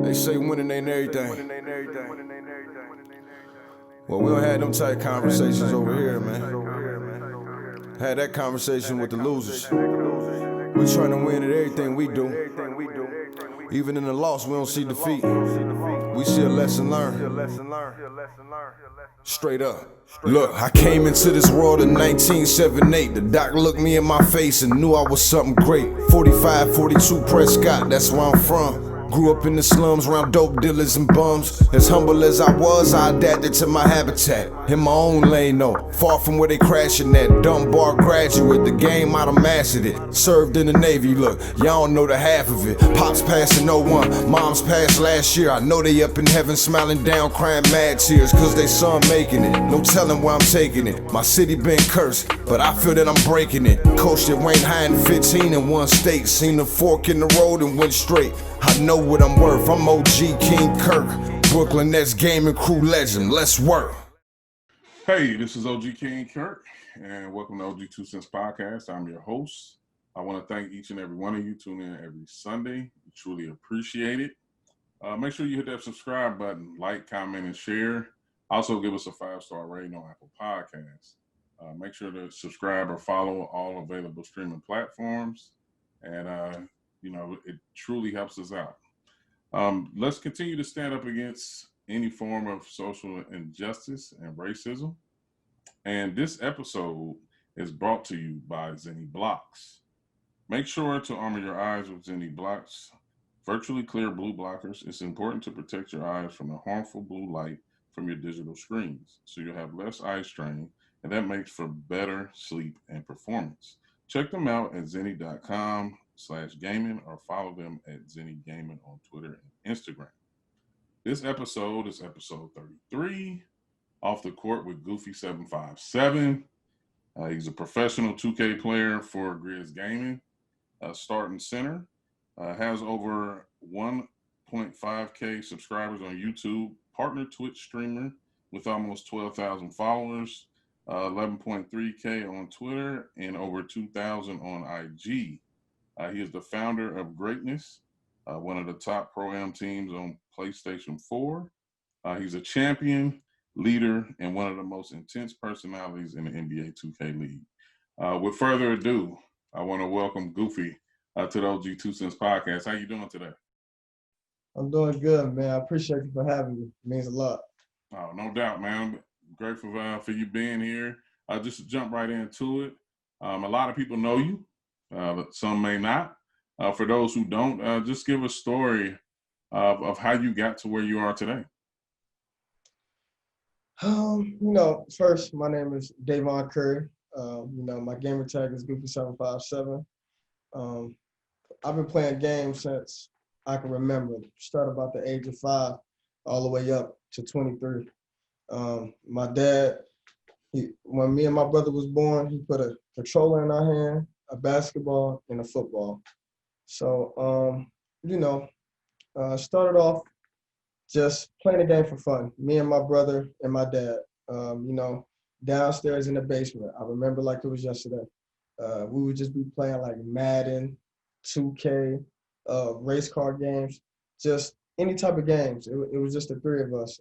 They say winning ain't everything. Well, we don't have them type conversations over here, man. Had that conversation with the losers. We trying to win at everything we do. Even in the loss, we don't see defeat. We see a lesson learned. Straight up. Look, I came into this world in 1978. The doc looked me in my face and knew I was something great. 45, 42 Prescott, that's where I'm from. Grew up in the slums around dope dealers and bums. As humble as I was, I adapted to my habitat. In my own lane though, far from where they crashing at. Dumb bar graduate, the game I done mastered it. Served in the Navy, look, y'all don't know the half of it. Pops passed in '01, moms passed last year. I know they up in heaven smiling down, crying mad tears, cause they son making it. No telling where I'm taking it. My city been cursed, but I feel that I'm breaking it. Coached at Wayne High in 15 in one state. Seen the fork in the road and went straight. I know what I'm worth, I'm OG King CURT. Brooklyn Nets gaming crew legend, let's work. Hey, this is OG King CURT, and welcome to OG2CENTS podcast. I'm your host. I want to thank each and every one of you tuning in every Sunday. We truly appreciate it. Make sure you hit that subscribe button, like, comment, and share. Also, give us a 5-star rating on Apple Podcasts. Make sure to subscribe or follow all available streaming platforms, and it truly helps us out. Let's continue to stand up against any form of social injustice and racism. And this episode is brought to you by Zenni Blocks. Make sure to armor your eyes with Zenni Blocks, virtually clear blue blockers. It's important to protect your eyes from the harmful blue light from your digital screens, so you'll have less eye strain, and that makes for better sleep and performance. Check them out at zenni.com/gaming or follow them at Zenni Gaming on Twitter and Instagram. This episode is episode 33, Off the Court with Goofy757. He's a professional 2K player for Grizz Gaming, starting center. Has over 1.5K subscribers on YouTube, partner Twitch streamer with almost 12,000 followers, 11.3K on Twitter, and over 2,000 on IG. He is the founder of Greatness, one of the top Pro-Am teams on PlayStation 4. He's a champion, leader, and one of the most intense personalities in the NBA 2K League. With further ado, I want to welcome Goofy to the OG2CENTS podcast. How you doing today? I'm doing good, man. I appreciate you for having me. It means a lot. Oh, no doubt, man. I'm grateful for you being here. Just to jump right into it. A lot of people know you, but some may not. For those who don't, just give a story of how you got to where you are today. First, my name is Dayvon Curry. My gamer tag is Goofy757. I've been playing games since I can remember. Started about the age of 5, all the way up to 23. My dad, when me and my brother was born, he put a controller in our hand, a basketball, and a football. So, started off just playing the game for fun. Me and my brother and my dad, downstairs in the basement. I remember like it was yesterday. We would just be playing like Madden, 2K, race car games, just any type of games. It was just the three of us.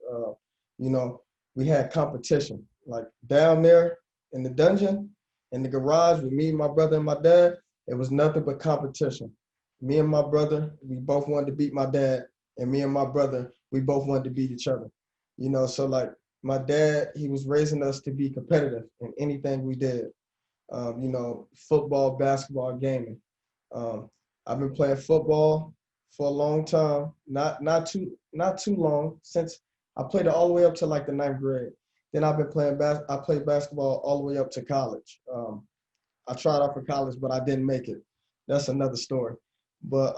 We had competition. Like down there in the dungeon, in the garage with me, my brother, and my dad, it was nothing but competition. Me and my brother, we both wanted to beat my dad, and me and my brother, we both wanted to beat each other. So like my dad, he was raising us to be competitive in anything we did. Football, basketball, gaming. I've been playing football for a long time, not too long, since I played it all the way up to like the 9th grade. Then I've been playing I played basketball all the way up to college. I tried out for college, but I didn't make it. That's another story. But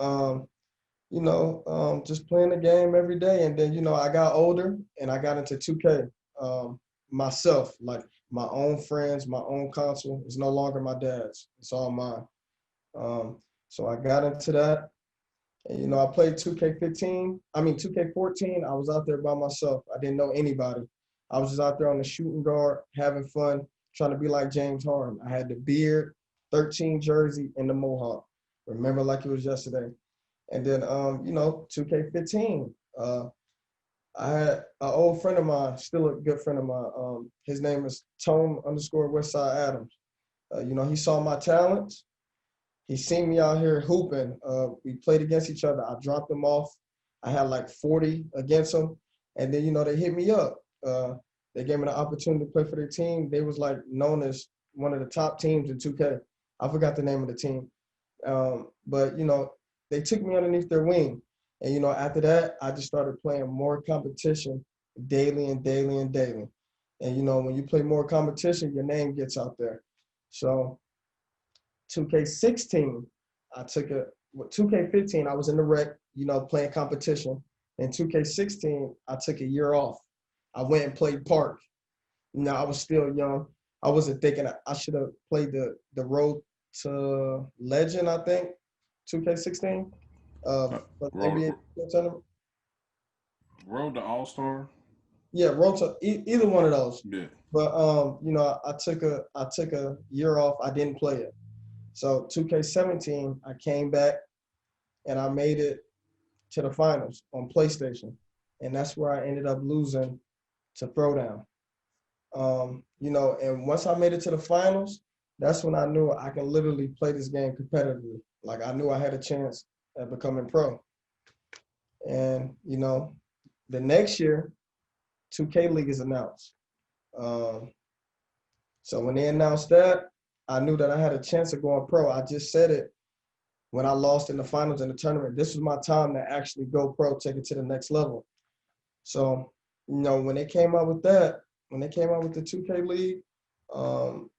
just playing the game every day, and then I got older and I got into 2K myself, like my own friends, my own console. It's no longer my dad's; it's all mine. So I got into that. And, I played 2K14. I was out there by myself. I didn't know anybody. I was just out there on the shooting guard, having fun, trying to be like James Harden. I had the beard, 13 jersey, and the mohawk. Remember like it was yesterday. And then, 2K15. I had an old friend of mine, still a good friend of mine. His name is Tone_Westside Adams. He saw my talents. He seen me out here hooping. We played against each other. I dropped him off. I had like 40 against him. And then, they hit me up. They gave me the opportunity to play for their team. They was like known as one of the top teams in 2K. I forgot the name of the team. But, they took me underneath their wing. And, after that, I just started playing more competition daily and daily and daily. And, when you play more competition, your name gets out there. So 2K16, I took it. 2K15, I was in the rec, playing competition. And 2K16, I took a year off. I went and played park. I was still young. I wasn't thinking I should have played the road to legend, I think, 2K16. NBA tournament. Road to All-Star? Yeah, road to either one of those. Yeah. But I took a year off. I didn't play it. So 2K17, I came back and I made it to the finals on PlayStation. And that's where I ended up losing to Throwdown. And once I made it to the finals, that's when I knew I can literally play this game competitively. Like I knew I had a chance at becoming pro. And, the next year, 2K League is announced. So when they announced that, I knew that I had a chance of going pro. I just said it when I lost in the finals in the tournament. This was my time to actually go pro, take it to the next level. So, when they came out with that, when they came out with the 2K League,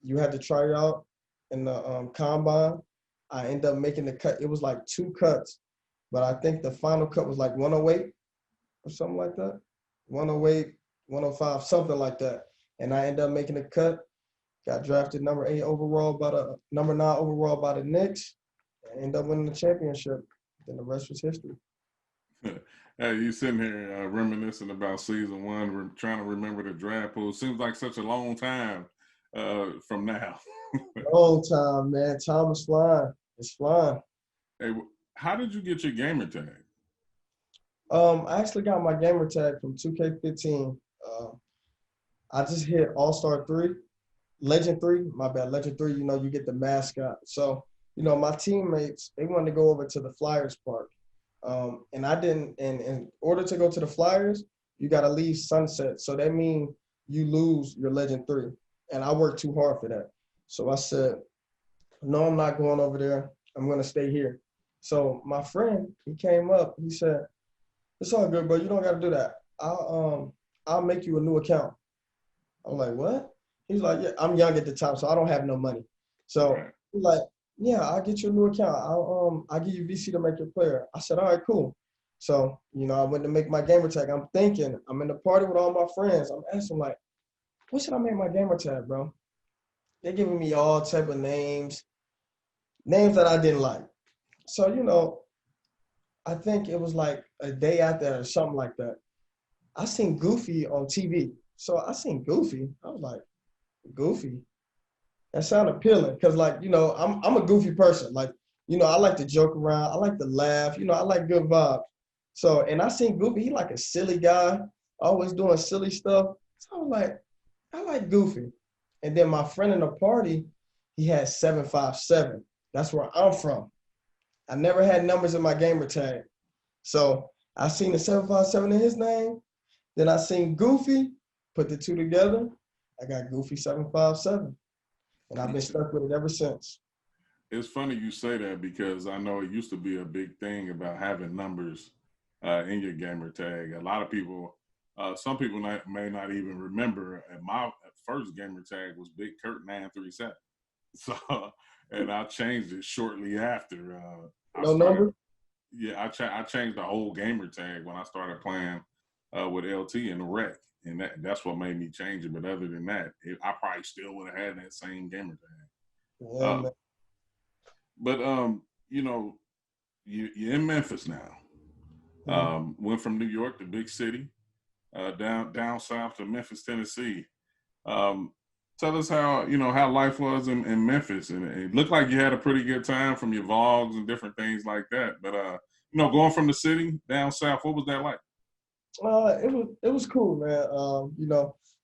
you had to try out in the combine. I ended up making the cut. It was like 2 cuts, but I think the final cut was like 108 or something like that. 108, 105, something like that. And I ended up making the cut. Got drafted number 9 overall by the Knicks. I ended up winning the championship. Then the rest was history. Hey, you sitting here reminiscing about season 1, trying to remember the draft pool. Seems like such a long time from now. Long time, man. Time is flying. It's flying. Hey, how did you get your gamer tag? I actually got my gamer tag from 2K15. I just hit All-Star 3. Legend 3, my bad, Legend 3, you get the mascot. So, my teammates, they wanted to go over to the Flyers Park. And I didn't, and in order to go to the Flyers, you got to leave sunset. So that means you lose your Legend 3. And I worked too hard for that. So I said, no, I'm not going over there. I'm going to stay here. So my friend, he came up, he said, it's all good, bro. You don't got to do that. I'll make you a new account. I'm like, what? He's like, yeah, I'm young at the time, so I don't have no money. So he's like, yeah, I'll get you a new account. I'll give you VC to make your player. I said, all right, cool. So, I went to make my gamer tag. I'm thinking, I'm in the party with all my friends. I'm asking like, what should I make my gamer tag, bro? They're giving me all type of names that I didn't like. So, I think it was like a day after or something like that. I seen Goofy on TV. So I seen Goofy. I was like, Goofy? That sounded appealing because, I'm a goofy person. Like, I like to joke around. I like to laugh. I like good vibes. So, and I seen Goofy. He like a silly guy, always doing silly stuff. So I was like, I like Goofy. And then my friend in the party, he had 757. That's where I'm from. I never had numbers in my gamer tag. So I seen the 757 in his name. Then I seen Goofy, put the two together. I got Goofy757. And I've been stuck with it ever since. It's funny you say that because I know it used to be a big thing about having numbers in your gamer tag. A lot of people, some people may not even remember. My first gamer tag was Big Kurt 937. So, and I changed it shortly after. No number? Yeah, I changed the whole gamer tag when I started playing with LT in the rec. And that's what made me change it. But other than that, I probably still would have had that same gamer tag. Yeah, but you're in Memphis now. Went from New York to big city, down south to Memphis, Tennessee. Tell us how life was in Memphis, and it looked like you had a pretty good time from your vlogs and different things like that. But going from the city down south, what was that like? It was cool, man.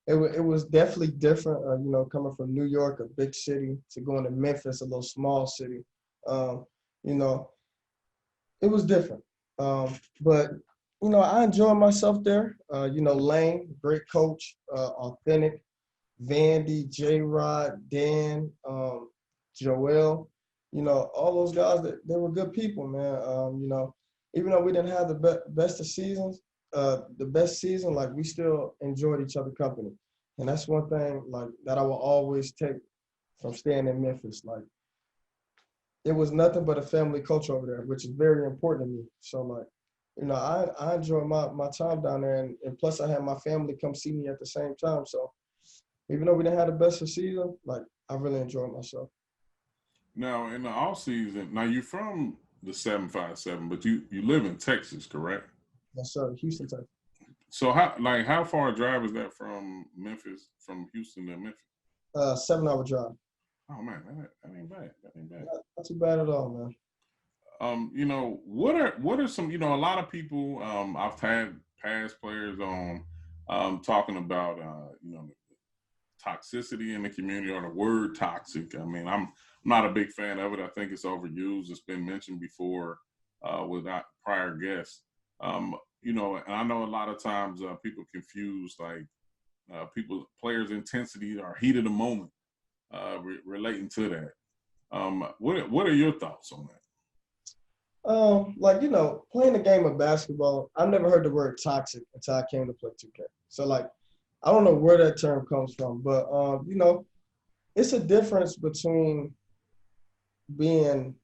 It was definitely different. Coming from New York, a big city, to going to Memphis, a little small city. You know, it was different. But I enjoyed myself there. Lane, great coach, authentic. Vandy, J. Rod, Dan, Joel. All those guys, they were good people, man. Even though we didn't have the best of seasons, the best season, like, we still enjoyed each other company. And that's one thing, like, that I will always take from staying in Memphis. Like, it was nothing but a family culture over there, which is very important to me. So, like, I enjoyed my time down there, and plus I had my family come see me at the same time. So even though we didn't have the best of season, like, I really enjoyed myself. Now, in the off season, now you're from the 757, but you live in Texas, correct? Yes, sir. Houston, Texas. So how far a drive is that from Memphis, from Houston to Memphis? 7-hour drive. Oh man, that ain't bad. That ain't bad. Not too bad at all, man. What are some, a lot of people, I've had past players on, talking about, toxicity in the community, or the word toxic. I mean, I'm not a big fan of it. I think it's overused. It's been mentioned before, with prior guests. And I know a lot of times people confuse, like, players' intensity or heat of the moment, relating to that. What are your thoughts on that? Playing the game of basketball, I've never heard the word toxic until I came to play 2K. So, like, I don't know where that term comes from, but it's a difference between being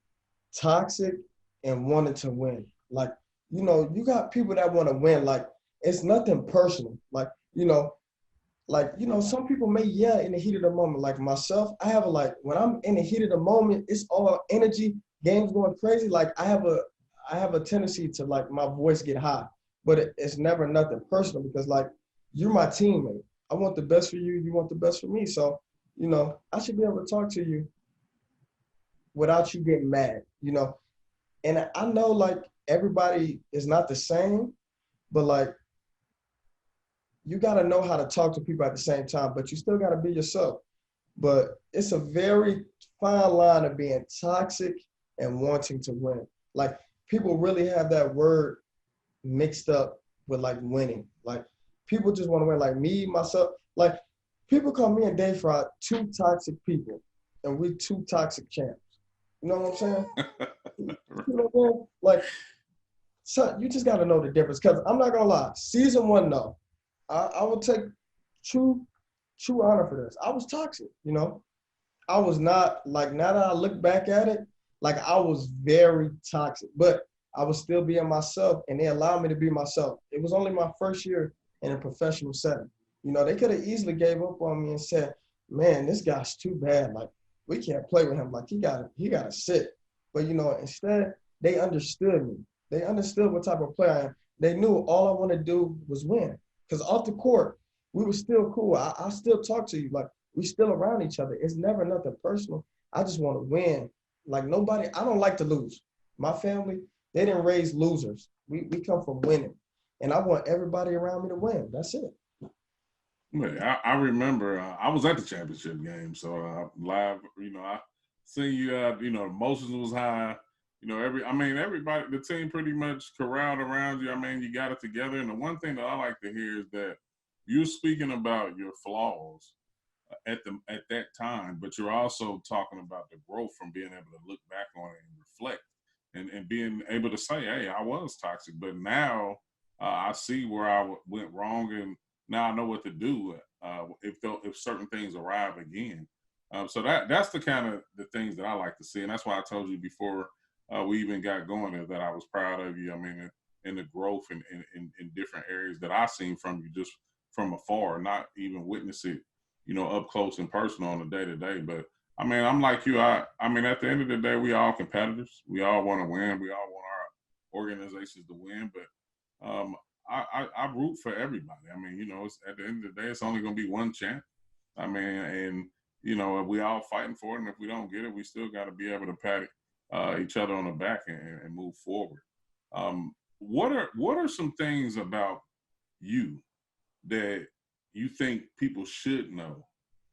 toxic and wanting to win. Like, you got people that want to win. Like, it's nothing personal. Some people may yell in the heat of the moment. Like myself, when I'm in the heat of the moment, it's all energy, game's going crazy. Like, I have a tendency to, like, my voice get high, but it's never nothing personal, because, like, you're my teammate. I want the best for you. You want the best for me. So, I should be able to talk to you without you getting mad, And I know, like, everybody is not the same, but, like, you got to know how to talk to people at the same time, but you still got to be yourself. But it's a very fine line of being toxic and wanting to win. Like, people really have that word mixed up with, like, winning. Like, people just want to win. Like, me, myself, like, people call me and Dayvon two toxic people, and we two toxic champs. You know what I'm saying? You know what I'm saying? Like, so you just got to know the difference. Because I'm not going to lie, season 1, no. I will take true honor for this. I was toxic, I was not, like, now that I look back at it, like, I was very toxic, but I was still being myself, and they allowed me to be myself. It was only my first year in a professional setting. They could have easily gave up on me and said, man, this guy's too bad. Like, we can't play with him. Like, he got to sit. But, instead, they understood me. They understood what type of player I am. They knew all I wanted to do was win. Because off the court, we were still cool. I still talk to you. Like, we still around each other. It's never nothing personal. I just want to win. Like, I don't like to lose. My family, they didn't raise losers. We come from winning. And I want everybody around me to win. That's it. I remember I was at the championship game, so live. I seen you. The emotions was high. Everybody, the team pretty much corralled around you. I mean, you got it together. And the one thing that I like to hear is that you're speaking about your flaws at that time, but you're also talking about the growth from being able to look back on it and reflect, and being able to say, "Hey, I was toxic, but now I see where I went wrong, and now I know what to do if certain things arrive again." So that's the kind of the things that I like to see, and that's why I told you before we even got going is that I was proud of you. I mean, in the growth in different areas that I seen from you just from afar, not even witness it, up close and personal on a day-to-day. But I mean, I'm like you. I mean, at the end of the day, we all competitors. We all want to win. We all want our organizations to win. But I root for everybody. I mean, it's, at the end of the day, it's only going to be one champ. I mean, and we all fighting for it. And if we don't get it, we still got to be able to pat each other on the back and move forward. What are some things about you that you think people should know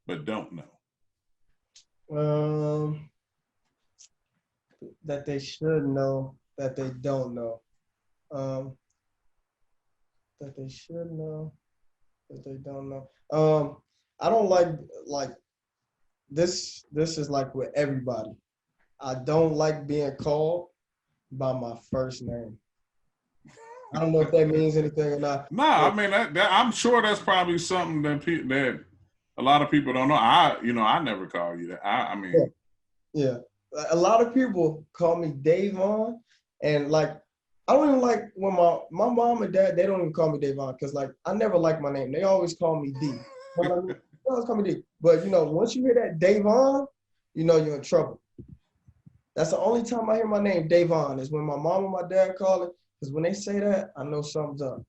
but don't know? That they should know that they don't know. That they should know that they don't know. I don't like this. This is like with everybody. I don't like being called by my first name. I don't know if that means anything or not. Nah, I mean that I'm sure that's probably something that that a lot of people don't know. I never call you that. I mean, yeah. A lot of people call me Dayvon, and like I don't even like when my mom and dad, they don't even call me Dayvon because like I never like my name. They always call me D. You know what I mean? They always call me D. But once you hear that Dayvon, you're in trouble. That's the only time I hear my name, Dayvon, is when my mom and my dad call it. Because when they say that, I know something's up.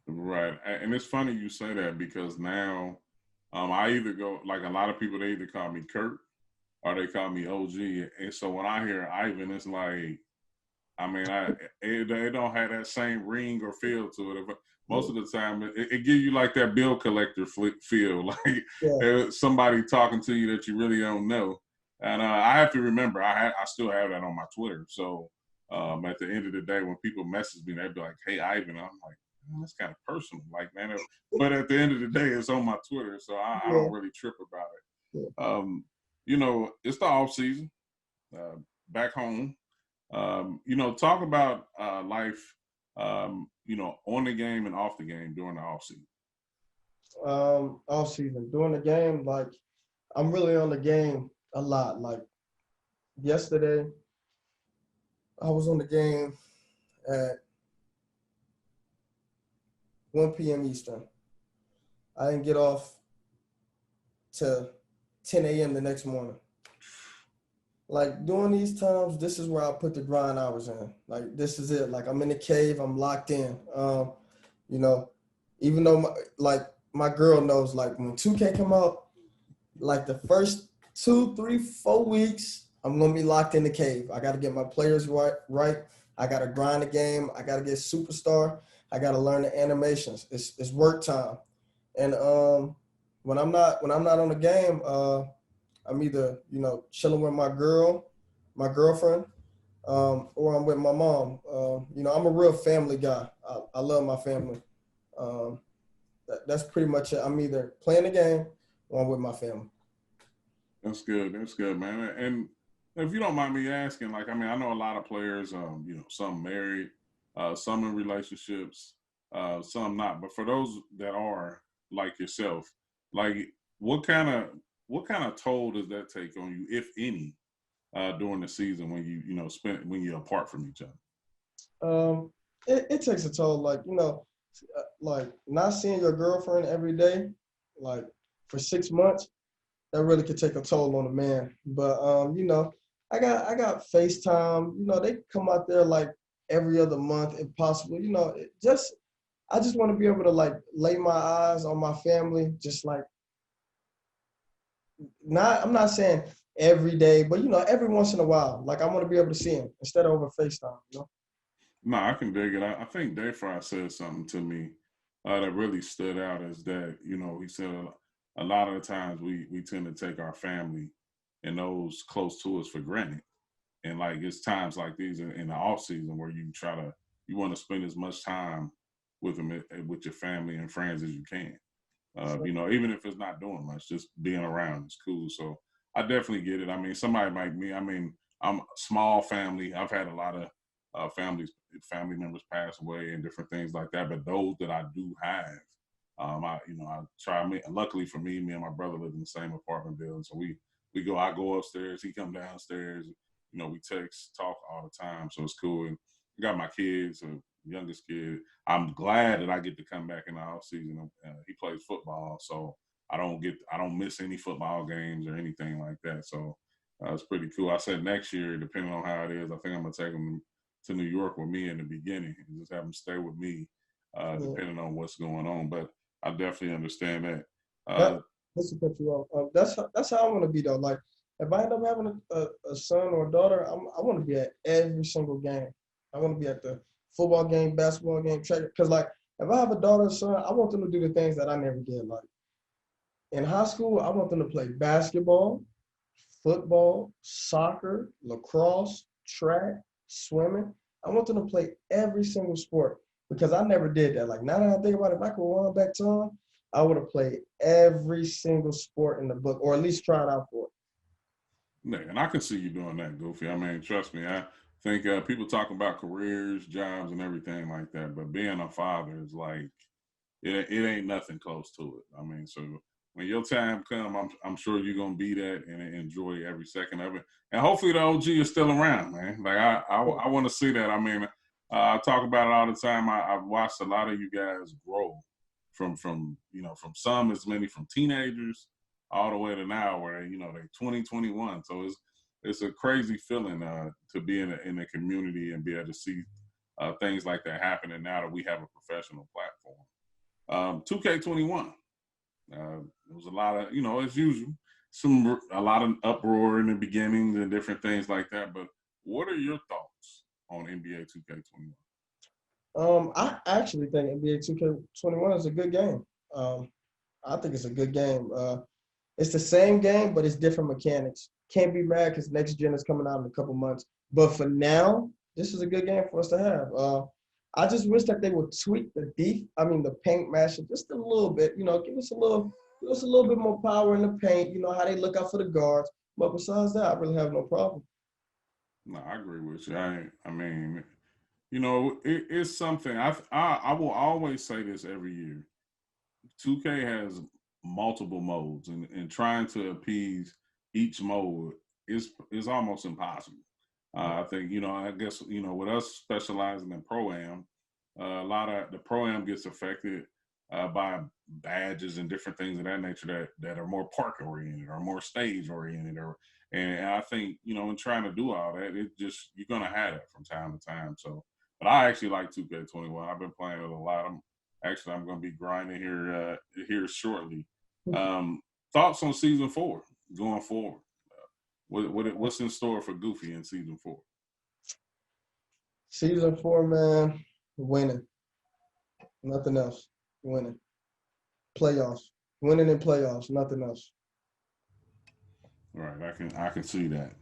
Right. And it's funny you say that because now I either go, like a lot of people, they either call me Kurt or they call me OG. And so when I hear Ivan, it's like, I mean, it don't have that same ring or feel to it. But most of the time, it gives you like that bill collector feel, like somebody talking to you that you really don't know. And I have to remember, I still have that on my Twitter. So at the end of the day, when people message me, they'd be like, "Hey, Ivan," I'm like, that's kind of personal, like, man. But at the end of the day, it's on my Twitter, so I don't really trip about it. It's the off season, back home. Talk about life, on the game and off the game during the off season. Off season, during the game, like I'm really on the game a lot. Like yesterday, I was on the game at 1 p.m. Eastern. I didn't get off till 10 a.m. the next morning. Like during these times, this is where I put the grind hours in. Like this is it. Like I'm in the cave, I'm locked in. Even though my girl knows, like when 2K come out, like the first 2, 3, 4 weeks, I'm gonna be locked in the cave. I gotta get my players right. I gotta grind the game. I gotta get superstar. I gotta learn the animations. It's work time. And when I'm not on the game, I'm either chilling with my girlfriend, or I'm with my mom. I'm a real family guy. I love my family. That's pretty much it. I'm either playing the game or I'm with my family. That's good. That's good, man. And if you don't mind me asking, like, I mean, I know a lot of players, some married, some in relationships, some not. But for those that are like yourself, like, what kind of toll does that take on you, if any, during the season when when you're apart from each other? It takes a toll. Like not seeing your girlfriend every day, like for 6 months, that really could take a toll on a man. But I got FaceTime. They come out there like every other month if possible. I just want to be able to like lay my eyes on my family, just like I'm not saying every day, but every once in a while. Like I want to be able to see him instead of over FaceTime. No, I can dig it. I think Dave Fry said something to me that really stood out, is that, he said a lot of the times we tend to take our family and those close to us for granted. And like it's times like these in the off season where you want to spend as much time with them, with your family and friends as you can. Even if it's not doing much, just being around is cool. So I definitely get it. I mean, somebody like me, I'm a small family. I've had a lot of family members pass away and different things like that. But those that I do have, I try. Luckily for me, and my brother live in the same apartment building, so we go. I go upstairs, he come downstairs. We text, talk all the time, so it's cool. And I got my kids, youngest kid. I'm glad that I get to come back in the off season. He plays football, so I don't miss any football games or anything like that. So it's pretty cool. I said next year, depending on how it is, I think I'm gonna take him to New York with me in the beginning and just have him stay with me, depending on what's going on. But I definitely understand that. Just to cut you off, that's how I want to be though. Like if I end up having a son or a daughter, I want to be at every single game. I want to be at the football game, basketball game, track. Because, like, if I have a daughter or son, I want them to do the things that I never did. Like, in high school, I want them to play basketball, football, soccer, lacrosse, track, swimming. I want them to play every single sport because I never did that. Like, now that I think about it, if I could run back time, I would have played every single sport in the book, or at least tried out for it. Yeah, and I can see you doing that, Goofy. I mean, trust me. I think people talk about careers, jobs, and everything like that, but being a father is like it ain't nothing close to it. I mean, so when your time come, I'm sure you're gonna be that and enjoy every second of it. And hopefully the OG is still around, man. Like I want to see that. I mean, I talk about it all the time. I've watched a lot of you guys grow from from some as many from teenagers all the way to now where they 2021. So it's a crazy feeling to be in a community and be able to see things like that happening now that we have a professional platform. 2K21. There was a lot of, as usual, a lot of uproar in the beginning and different things like that. But what are your thoughts on NBA 2K21? I actually think NBA 2K21 is a good game. I think it's a good game. It's the same game, but it's different mechanics. Can't be mad because next gen is coming out in a couple months. But for now, this is a good game for us to have. I just wish that they would tweak the paint matchup just a little bit. Give us a little bit more power in the paint. How they look out for the guards. But besides that, I really have no problem. No, I agree with you. I mean, it's something. I will always say this every year. 2K has multiple modes, and trying to appease each mode is almost impossible. I think I guess with us specializing in pro-am, a lot of the pro-am gets affected by badges and different things of that nature that are more park oriented or more stage oriented, and I think in trying to do all that, it just you're gonna have that from time to time. So, but I actually like 2K21. I've been playing it a lot. I'm going to be grinding here shortly. Thoughts on season 4 going forward? What's in store for Goofy in season 4? Season 4, man, winning. Nothing else. Winning. Playoffs. Winning in playoffs. Nothing else. All right, I can see that.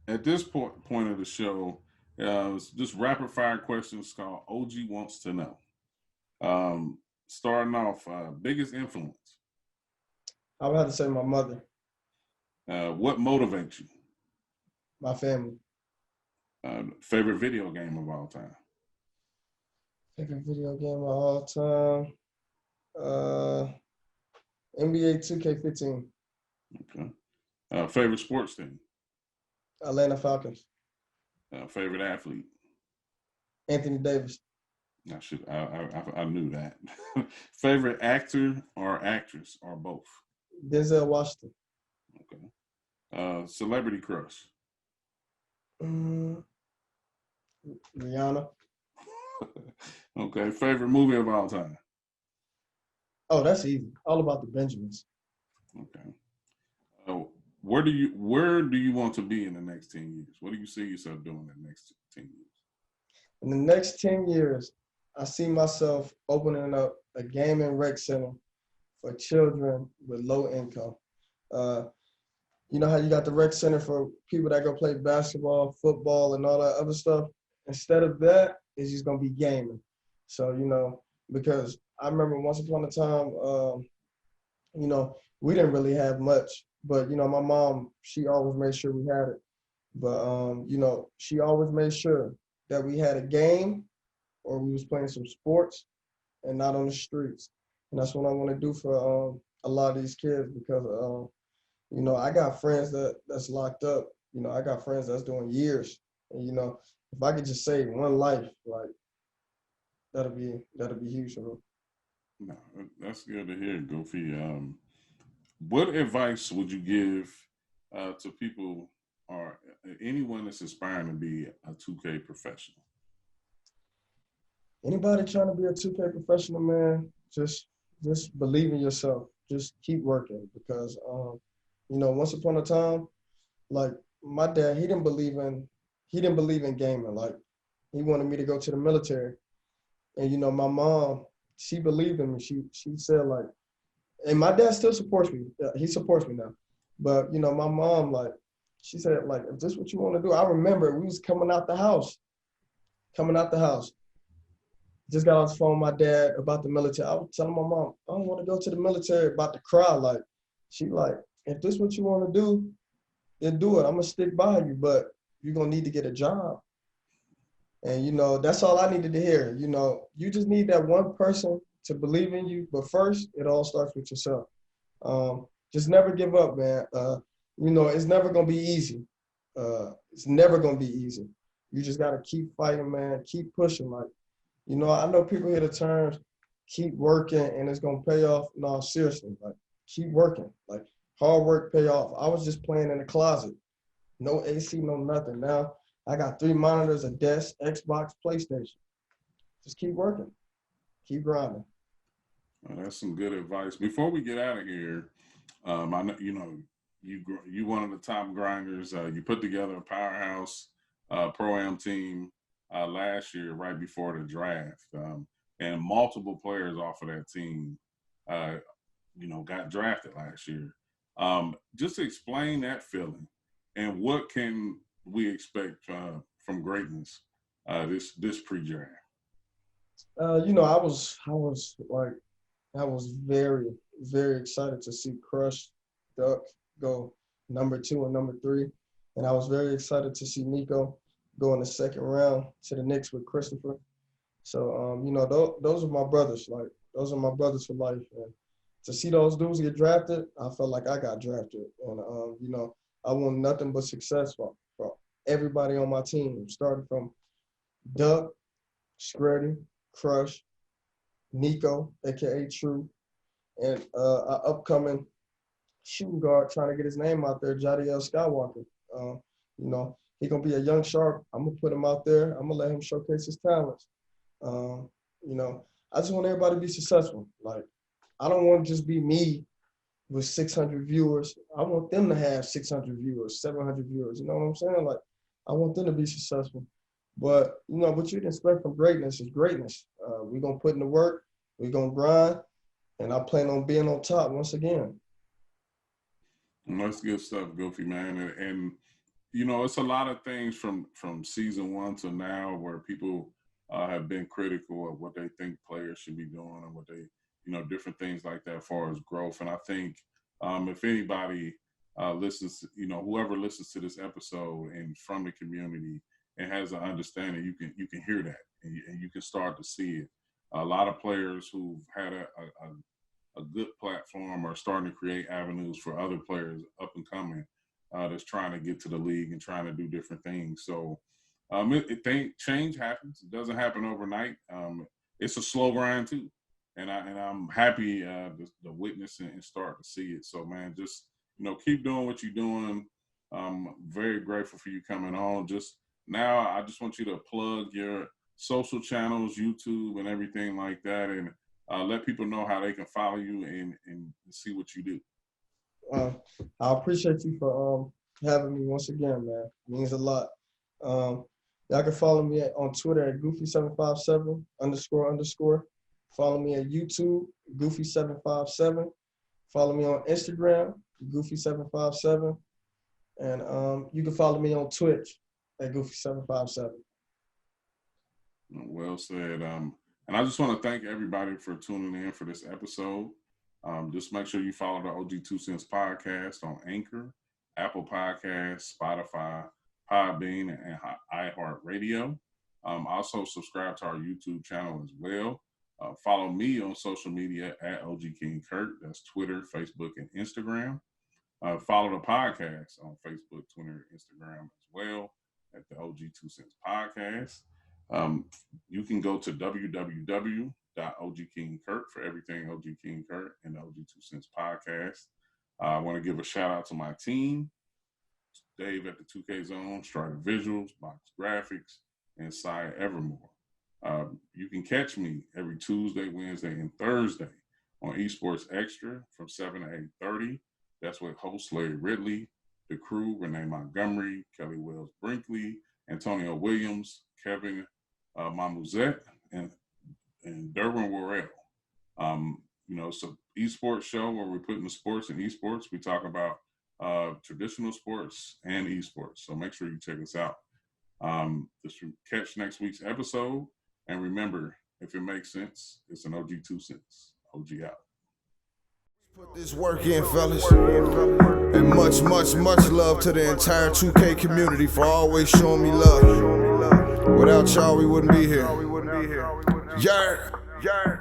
At this point of the show, just rapid fire questions called OG Wants to Know. Starting off, biggest influence? I would have to say my mother. What motivates you? My family. Favorite video game of all time? Favorite video game of all time? NBA 2K15. Okay. Favorite sports team? Atlanta Falcons. Favorite athlete? Anthony Davis. I knew that. Favorite actor or actress or both? Denzel Washington. Okay. Celebrity crush? Rihanna. Okay. Favorite movie of all time? Oh, that's easy. All About the Benjamins. Okay. Where do you want to be in the next 10 years? What do you see yourself doing in the next 10 years? In the next 10 years, I see myself opening up a gaming rec center for children with low income. You know how you got the rec center for people that go play basketball, football, and all that other stuff? Instead of that, it's just going to be gaming. So, because I remember once upon a time, we didn't really have much. But, my mom, she always made sure we had it. But, she always made sure that we had a game or we was playing some sports and not on the streets. And that's what I want to do for a lot of these kids because, I got friends that's locked up. I got friends that's doing years. And, if I could just save one life, like, that'll be huge for me. No, that's good to hear, Goofy. What advice would you give to people or anyone that's aspiring to be a 2K professional? Anybody trying to be a 2K professional, man, just believe in yourself. Just keep working because, once upon a time, like my dad, he didn't believe in he didn't believe in gaming. Like, he wanted me to go to the military. And, you know, my mom, she believed in me. She said, like, and my dad still supports me. He supports me now. But, you know, my mom, like, she said, like, if this is what you want to do. I remember we was coming out the house. Just got off the phone with my dad about the military. I was telling my mom, I don't want to go to the military, about to cry. Like, she like, if this is what you want to do, then do it. I'm going to stick by you, but you're going to need to get a job. And, you know, that's all I needed to hear. You know, you just need that one person to believe in you. But first, it all starts with yourself. Just never give up, man. You know, it's never going to be easy. It's never going to be easy. You just got to keep fighting, man. Keep pushing. Like, you know, I know people hear the terms, keep working and it's going to pay off. No, seriously, like, keep working. Like, hard work pay off. I was just playing in the closet. No AC, no nothing. Now I got 3 monitors, a desk, Xbox, PlayStation. Just keep working. Keep grinding. Well, that's some good advice. Before we get out of here, I know you one of the top grinders. You put together a powerhouse pro-am team last year, right before the draft, and multiple players off of that team, got drafted last year. Just explain that feeling, and what can we expect from greatness this pre-draft? You know, I was very, very excited to see Crush, Duck go #2 and #3. And I was very excited to see Nico go in the 2nd round to the Knicks with Christopher. So, you know, those are my brothers. Like, those are my brothers for life. And to see those dudes get drafted, I felt like I got drafted. And, you know, I want nothing but success for everybody on my team, starting from Duck, Screddy, Crush, Nico, a.k.a. True, and our upcoming shooting guard trying to get his name out there, Jadiel Skywalker. You know, he's going to be a young sharp. I'm going to put him out there. I'm going to let him showcase his talents. You know, I just want everybody to be successful. Like, I don't want to just be me with 600 viewers. I want them to have 600 viewers, 700 viewers. You know what I'm saying? Like, I want them to be successful. But, you know, what you can expect from greatness is greatness. We're going to put in the work. We're going to grind. And I plan on being on top once again. That's good stuff, Goofy, man. And you know, it's a lot of things from season 1 to now where people have been critical of what they think players should be doing and what they, you know, different things like that as far as growth. And I think if anybody listens, you know, whoever listens to this episode and from the community and has an understanding, you can hear that and you can start to see it. A lot of players who've had a good platform are starting to create avenues for other players up and coming that's trying to get to the league and trying to do different things. So change happens. It doesn't happen overnight. It's a slow grind too. And I'm happy to witness and start to see it. So, man, just, you know, keep doing what you're doing. I'm very grateful for you coming on. Just now, I just want you to plug your social channels, YouTube and everything like that, and let people know how they can follow you and see what you do. I appreciate you for having me once again, man. It means a lot. Y'all can follow me on Twitter at Goofy757 __. Follow me at YouTube, Goofy757. Follow me on Instagram, Goofy757. And you can follow me on Twitch at Goofy757. Well said. And I just want to thank everybody for tuning in for this episode. Just make sure you follow the OG2CENTS podcast on Anchor, Apple Podcasts, Spotify, Podbean, and iHeartRadio. Also subscribe to our YouTube channel as well. Follow me on social media at OG King CURT. That's Twitter, Facebook, and Instagram. Follow the podcast on Facebook, Twitter, and Instagram as well at the OG2CENTS podcast. You can go to www.OGKingCurt for everything OG King CURT and the OG2CENTS podcast. I want to give a shout out to my team, Dave at the 2K Zone, Strider Visuals, Box Graphics, and Cy Evermore. You can catch me every Tuesday, Wednesday, and Thursday on EsportsXTRA from 7 to 8:30. That's with host Larry Ridley, the crew, Renee Montgomery, Kelly Wells Brinkley, Antonio Williams, Kevin Mamuzet, and Derwin Worrell. It's an esports show where we're putting the sports and esports. We talk about traditional sports and esports. So make sure you check us out. Just catch next week's episode. And remember, if it makes sense, it's an OG2CENTS. OG out. Put this work in, fellas. And much, much, much love to the entire 2K community for always showing me love. Without y'all, we wouldn't be here. Yeah.